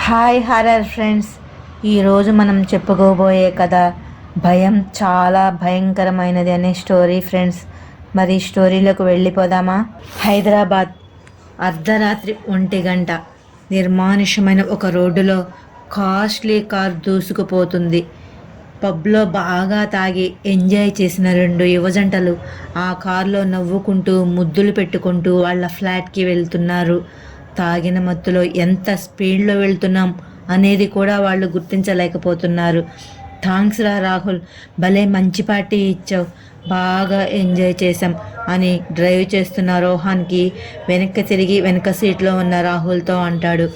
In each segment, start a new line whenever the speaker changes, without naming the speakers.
Hi horror friends, ఈరోజు మనం చెప్పుకోబోయే కథ భయం చాలా భయంకరమైనది అనే స్టోరీ ఫ్రెండ్స్. మరి స్టోరీలోకి వెళ్ళిపోదామా? హైదరాబాద్ అర్ధరాత్రి 1 గంట నిర్మానుష్యమైన ఒక రోడ్డులో కాస్ట్లీ కార్ దూసుకుపోతుంది. పబ్లో బాగా తాగి ఎంజాయ్ చేసిన 2 యువజంటలు ఆ కారులో నవ్వుకుంటూ ముద్దులు పెట్టుకుంటూ వాళ్ళ ఫ్లాట్కి వెళ్తున్నారు. తాగిన మత్తులో ఎంత స్పీడ్లో వెళ్తున్నాం అనేది కూడా వాళ్ళు గుర్తించలేకపోతున్నారు. థాంక్స్ రా రాహుల్, భలే మంచి పార్టీ ఇచ్చావు, బాగా ఎంజాయ్ చేశాం అని డ్రైవ్ చేస్తున్న రోహన్కి వెనక్కి తిరిగి వెనక సీట్లో ఉన్న రాహుల్తో అంటాడు.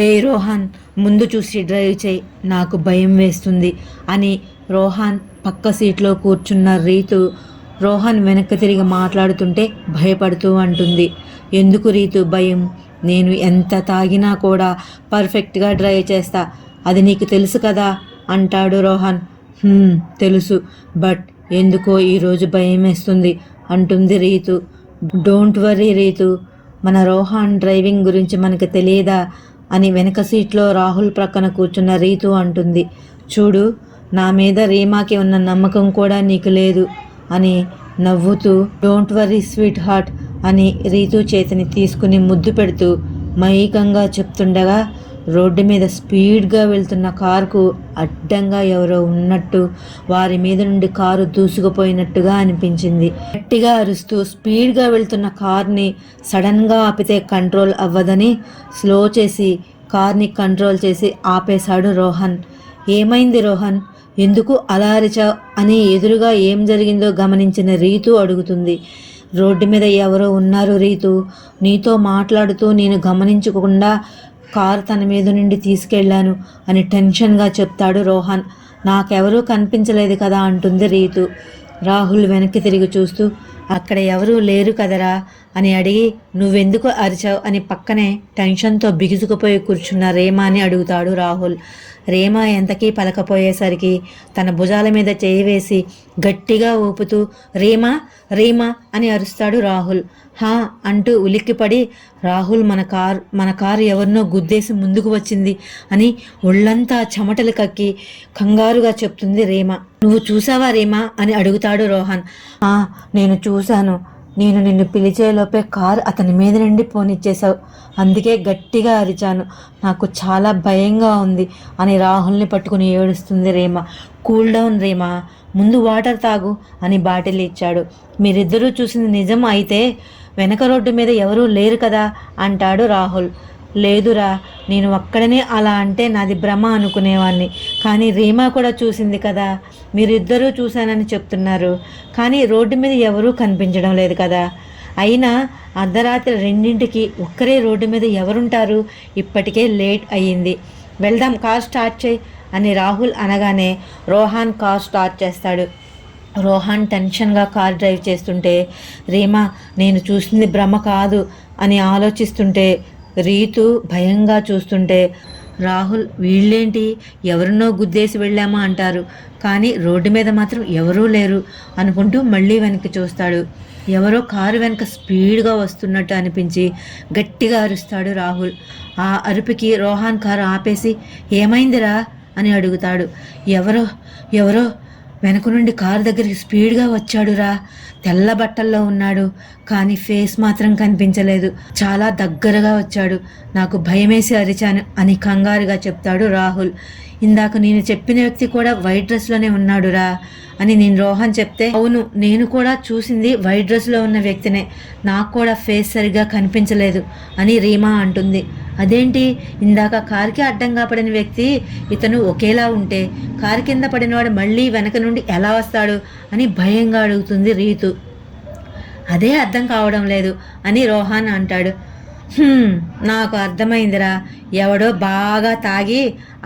ఏ రోహన్, ముందు చూసి డ్రైవ్ చేయి, నాకు భయం వేస్తుంది అని రోహన్ పక్క సీట్లో కూర్చున్న రీతు రోహన్ వెనక్కి తిరిగి మాట్లాడుతుంటే భయపడుతూ అంటుంది. ఎందుకు రీతు భయం? నేను ఎంత తాగినా కూడా పర్ఫెక్ట్గా డ్రైవ్ చేస్తా, అది నీకు తెలుసు కదా అంటాడు రోహన్. తెలుసు, బట్ ఎందుకో ఈరోజు భయం వేస్తుంది అంటుంది రీతు. డోంట్ వర్రీ రీతు, మన రోహన్ డ్రైవింగ్ గురించి మనకు తెలియదా అని వెనక సీట్లో రాహుల్ ప్రక్కన కూర్చున్న రీతు అంటుంది. చూడు, నా మీద రీమాకి ఉన్న నమ్మకం కూడా నీకు లేదు అని నవ్వుతూ డోంట్ వర్రీ స్వీట్ హార్ట్ అని రీతు చేతిని తీసుకుని ముద్దు పెడుతూ మైకంగా చెప్తుండగా రోడ్డు మీద స్పీడ్గా వెళ్తున్న కారుకు అడ్డంగా ఎవరో ఉన్నట్టు, వారి మీద నుండి కారు దూసుకుపోయినట్టుగా అనిపించింది. గట్టిగా అరుస్తూ స్పీడ్గా వెళ్తున్న కార్ని సడన్గా ఆపితే కంట్రోల్ అవ్వదని స్లో చేసి కార్ని కంట్రోల్ చేసి ఆపేశాడు రోహన్. ఏమైంది రోహన్, ఎందుకు అలా అరిచావు అని ఎదురుగా ఏం జరిగిందో గమనించిన రీతు అడుగుతుంది. రోడ్డు మీద ఎవరో ఉన్నారు రీతు, నీతో మాట్లాడుతూ నేను గమనించకుండా కారు తన మీద నుండి తీసుకెళ్లాను అని టెన్షన్గా చెప్తాడు రోహన్. నాకెవరూ కనిపించలేదు కదా అంటుంది రీతు. రాహుల్ వెనక్కి తిరిగి చూస్తూ అక్కడ ఎవరూ లేరు కదరా అని అడిగి నువ్వెందుకు అరిచావు అని పక్కనే టెన్షన్తో బిగుసుకుపోయి కూర్చున్న రేమాని అడుగుతాడు రాహుల్. రేమా ఎంతకీ పలకపోయేసరికి తన భుజాల మీద చేయి వేసి గట్టిగా ఊపుతూ రేమా రేమా అని అరుస్తాడు రాహుల్. హా అంటూ ఉలిక్కిపడి రాహుల్ మన కారు ఎవరినో గుద్దేసి ముందుకు వచ్చింది అని ఒళ్ళంతా చెమటలు కక్కి కంగారుగా చెప్తుంది రేమా. నువ్వు చూసావా రేమా అని అడుగుతాడు రోహన్. నేను చూశాను, నేను నిన్ను పిలిచేలోపే కారు అతని మీద నుండి పోనిచ్చేశావు, అందుకే గట్టిగా అరిచాను, నాకు చాలా భయంగా ఉంది అని రాహుల్ని పట్టుకుని ఏడుస్తుంది రేమా. కూల్ డౌన్ రేమా, ముందు వాటర్ తాగు అని బాటిల్ ఇచ్చాడు. మీరిద్దరూ చూసింది నిజం అయితే వెనక రోడ్డు మీద ఎవరూ లేరు కదా అంటాడు రాహుల్. లేదురా, నేను ఒక్కడనే అలా అంటే నాది భ్రమ అనుకునేవాడిని, కానీ రీమా కూడా చూసింది కదా, మీరిద్దరూ చూశానని చెప్తున్నారు, కానీ రోడ్డు మీద ఎవరూ కనిపించడం లేదు కదా, అయినా అర్ధరాత్రి 2ంటికి ఒక్కరే రోడ్డు మీద ఎవరుంటారు, ఇప్పటికే లేట్ అయ్యింది, వెళ్దాం, కార్ స్టార్ట్ చేయి అని రాహుల్ అనగానే రోహన్ కార్ స్టార్ట్ చేస్తాడు. రోహన్ టెన్షన్గా కార్ డ్రైవ్ చేస్తుంటే రీమా నేను చూసింది భ్రమ కాదు అని ఆలోచిస్తుంటే రీతు భయంగా చూస్తుంటే రాహుల్ వీళ్ళేంటి ఎవరినో గుద్దేసి వెళ్ళామా అంటారు, కానీ రోడ్డు మీద మాత్రం ఎవరూ లేరు అనుకుంటూ మళ్ళీ వెనక్కి చూస్తాడు. ఎవరో కారు వెనక స్పీడ్గా వస్తున్నట్టు అనిపించి గట్టిగా అరుస్తాడు రాహుల్. ఆ అరుపుకి రోహన్ కారు ఆపేసి ఏమైందిరా అని అడుగుతాడు. ఎవరో వెనక నుండి కారు దగ్గరికి స్పీడ్గా వచ్చాడురా, తెల్ల బట్టల్లో ఉన్నాడు, కానీ ఫేస్ మాత్రం కనిపించలేదు, చాలా దగ్గరగా వచ్చాడు, నాకు భయమేసి అరిచాను అని కంగారుగా చెప్తాడు రాహుల్. ఇందాక నేను చెప్పిన వ్యక్తి కూడా వైట్ డ్రెస్లోనే ఉన్నాడురా అని నేను రోహన్ చెప్తే అవును, నేను కూడా చూసింది వైట్ డ్రెస్లో ఉన్న వ్యక్తినే, నాకు కూడా ఫేస్ సరిగ్గా కనిపించలేదు అని రీమా అంటుంది. అదేంటి, ఇందాక కారుకి అడ్డంగా పడిన వ్యక్తి ఇతను ఒకేలా ఉంటే కారు కింద పడినవాడు మళ్ళీ వెనక నుండి ఎలా వస్తాడు అని భయంగా అడుగుతుంది రీతు. అదే అర్థం కావడం లేదు అని రోహన్ అంటాడు. నాకు అర్థమైందిరా, ఎవడో బాగా తాగి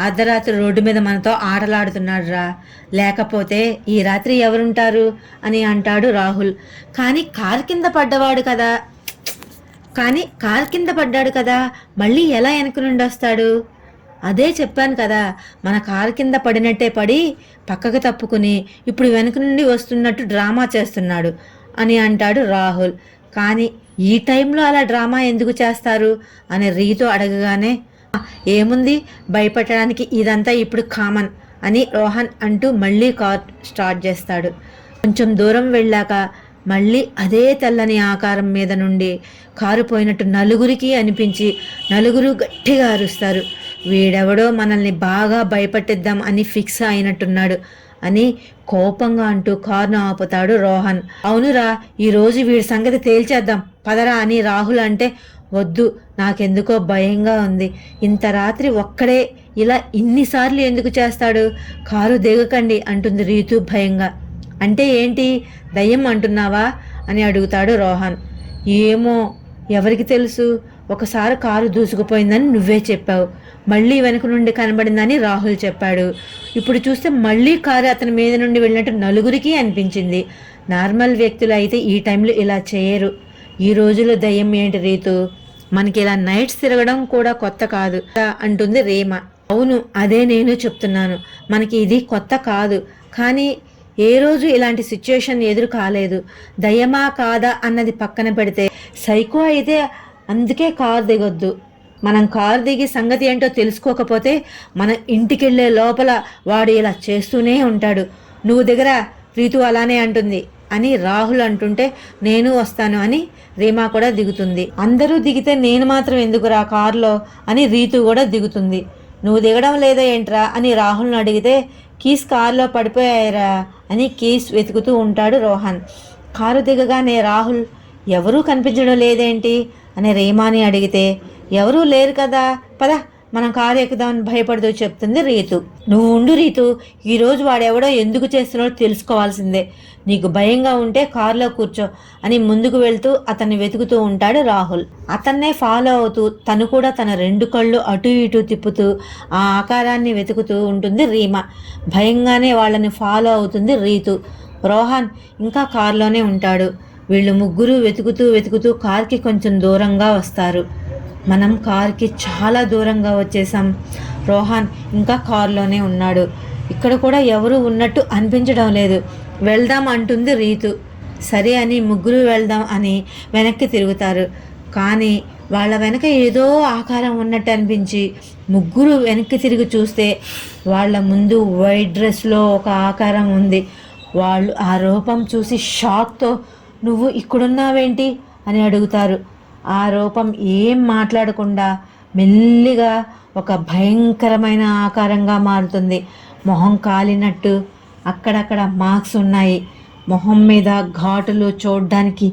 అర్ధరాత్రి రోడ్డు మీద మనతో ఆటలాడుతున్నాడు రా, లేకపోతే ఈ రాత్రి ఎవరుంటారు అని అంటాడు రాహుల్. కానీ కారు కింద పడ్డాడు కదా, మళ్ళీ ఎలా వెనక నుండి వస్తాడు? అదే చెప్పాను కదా, మన కారు కింద పడినట్టే పడి పక్కకు తప్పుకుని ఇప్పుడు వెనక నుండి వస్తున్నట్టు డ్రామా చేస్తున్నాడు అని అంటాడు రాహుల్. కానీ ఈ టైంలో అలా డ్రామా ఎందుకు చేస్తారు అని రీతు అడగగానే ఏముంది భయపెట్టడానికి, ఇదంతా ఇప్పుడు కామన్ అని రోహన్ అంటూ మళ్ళీ కార్ స్టార్ట్ చేస్తాడు. కొంచెం దూరం వెళ్ళాక మళ్ళీ అదే తెల్లని ఆకారం మీద నుండి కారు పోయినట్టు నలుగురికి అనిపించి నలుగురు గట్టిగా అరుస్తారు. వీడెవడో మనల్ని బాగా భయపెట్టిద్దాం అని ఫిక్స్ అయినట్టున్నాడు అని కోపంగా అంటూ కారును ఆపుతాడు రోహన్. అవునురా, ఈరోజు వీడి సంగతి తేల్చేద్దాం పదరా అని రాహుల్ అంటే, వద్దు, నాకెందుకో భయంగా ఉంది. ఇంత రాత్రి ఒక్కడే ఇలా ఇన్నిసార్లు ఎందుకు చేస్తాడు? కారు దిగకండి అంటుంది రీతు భయంగా. అంటే ఏంటి, దయ్యం అంటున్నావా అని అడుగుతాడు రోహన్. ఏమో, ఎవరికి తెలుసు, ఒకసారి కారు దూసుకుపోయిందని నువ్వే చెప్పావు, మళ్ళీ వెనుక నుండి కనబడిందని రాహుల్ చెప్పాడు. ఇప్పుడు చూస్తే మళ్ళీ కారు అతని మీద నుండి వెళ్ళినట్టు నలుగురికి అనిపించింది. నార్మల్ వ్యక్తులు అయితే ఈ టైంలో ఇలా చేయరు. ఈ రోజులో దయ్యం ఏంటి రీతు, మనకి ఇలా నైట్స్ తిరగడం కూడా కొత్త కాదు అంటుంది రేమ. అవును, అదే నేను చెప్తున్నాను, మనకి ఇది కొత్త కాదు, కానీ ఏ రోజు ఇలాంటి సిచ్యుయేషన్ ఎదురు కాలేదు. దయ్యమా కాదా అన్నది పక్కన పెడితే సైకో అయితే అందుకే కారు దిగొద్దు. మనం కారు దిగి సంగతి ఏంటో తెలుసుకోకపోతే మన ఇంటికెళ్ళే లోపల వాడు ఇలా చేస్తూనే ఉంటాడు. నువ్వు దిగరా, రీతు అలానే అంటుంది అని రాహుల్ అంటుంటే నేను వస్తాను అని రీమా కూడా దిగుతుంది. అందరూ దిగితే నేను మాత్రం ఎందుకురా కారులో అని రీతు కూడా దిగుతుంది. నువ్వు దిగడం లేదా ఏంట్రా అని రాహుల్ని అడిగితే, కీస్ కారులో పడిపోయాయిరా అని కీస్ వెతుకుతూ ఉంటాడు రోహన్. కారు దిగగానే రాహుల్ ఎవరూ కనిపించడం లేదేంటి అని రీమాని అడిగితే, ఎవరూ లేరు కదా, పద మనం కారు ఎక్కుదామని భయపడుతూ చెప్తుంది రీతు. నువ్వు ఉండు రీతు, ఈరోజు వాడెవడో ఎందుకు చేస్తున్నాడో తెలుసుకోవాల్సిందే. నీకు భయంగా ఉంటే కారులో కూర్చో అని ముందుకు వెళ్తూ అతన్ని వెతుకుతూ ఉంటాడు రాహుల్. అతన్నే ఫాలో అవుతూ తను కూడా తన రెండు కళ్ళు అటు ఇటు తిప్పుతూ ఆ ఆకారాన్ని వెతుకుతూ ఉంటుంది రీమా. భయంగానే వాళ్ళని ఫాలో అవుతుంది రీతు. రోహన్ ఇంకా కారులోనే ఉంటాడు. వీళ్ళు ముగ్గురు వెతుకుతూ కార్కి కొంచెం దూరంగా వస్తారు. మనం కార్కి చాలా దూరంగా వచ్చేసాం. రోహన్ ఇంకా కారులోనే ఉన్నాడు. ఇక్కడ కూడా ఎవరు ఉన్నట్టు అనిపించడం లేదు. వెళ్దాం అంటుంది రీతు. సరే అని ముగ్గురు వెళ్దాం అని వెనక్కి తిరుగుతారు. కానీ వాళ్ళ వెనక ఏదో ఆకారం ఉన్నట్టు అనిపించి ముగ్గురు వెనక్కి తిరిగి చూస్తే వాళ్ళ ముందు వైట్ డ్రెస్లో ఒక ఆకారం ఉంది. వాళ్ళు ఆ రూపం చూసి షాక్తో, నువ్వు ఇక్కడున్నావేంటి అని అడుగుతారు. ఆ రూపం ఏం మాట్లాడకుండా మెల్లిగా ఒక భయంకరమైన ఆకారంగా మారుతుంది. మొహం కాలినట్టు అక్కడక్కడ మార్క్స్ ఉన్నాయి. మొహం మీద ఘాటులు చూడడానికి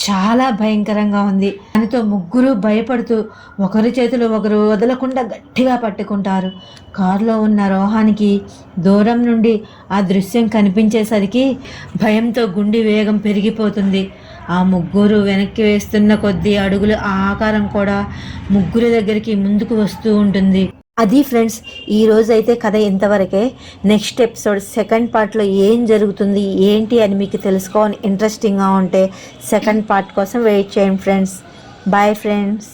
చాలా భయంకరంగా ఉంది. దానితో ముగ్గురు భయపడుతూ ఒకరి చేతులు ఒకరు వదలకుండా గట్టిగా పట్టుకుంటారు. కారులో ఉన్న రోహానికి దూరం నుండి ఆ దృశ్యం కనిపించేసరికి భయంతో గుండె వేగం పెరిగిపోతుంది. ఆ ముగ్గురు వెనక్కి వేస్తున్న కొద్ది అడుగులు ఆ ఆకారం కూడా ముగ్గురి దగ్గరికి ముందుకు వస్తూ ఉంటుంది. అది ఫ్రెండ్స్, ఈరోజు అయితే కథ ఇంతవరకే. నెక్స్ట్ ఎపిసోడ్ సెకండ్ పార్ట్లో ఏం జరుగుతుంది ఏంటి అని మీకు తెలుసుకోవాలని ఇంట్రెస్టింగ్గా ఉంటే సెకండ్ పార్ట్ కోసం వెయిట్ చేయండి ఫ్రెండ్స్. Bye friends.